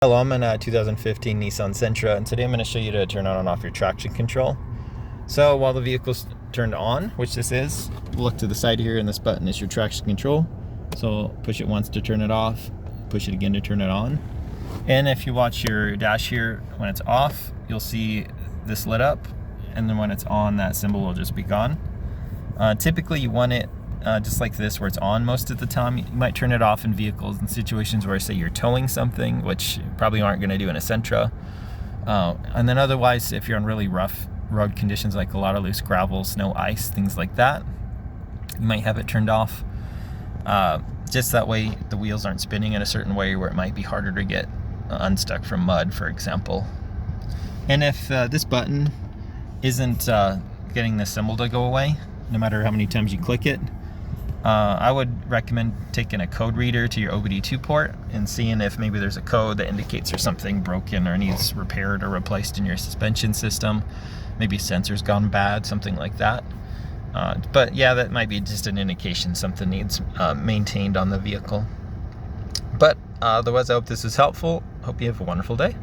Hello, I'm in a 2015 Nissan Sentra, and today I'm going to show you to turn on and off your traction control. So while the vehicle's turned on, which this is, look to the side here, and this button is your traction control. So push it once to turn it off, push it again to turn it on. And if you watch your dash here, when it's off, you'll see this lit up, and then when it's on, that symbol will just be gone. Typically you want it just like this, where it's on most of the time. You might turn it off in vehicles in situations where, say, you're towing something, which you probably aren't going to do in a Sentra. And then otherwise, if you're on really rough road conditions, like a lot of loose gravel, snow, ice, things like that, you might have it turned off. Just that way the wheels aren't spinning in a certain way where it might be harder to get unstuck from mud, for example. And if this button isn't getting the symbol to go away, no matter how many times you click it, I would recommend taking a code reader to your OBD2 port and seeing if maybe there's a code that indicates there's something broken or needs repaired or replaced in your suspension system. Maybe a sensor's gone bad, something like that. But yeah, that might be just an indication something needs maintained on the vehicle. But otherwise, I hope this is helpful. Hope you have a wonderful day.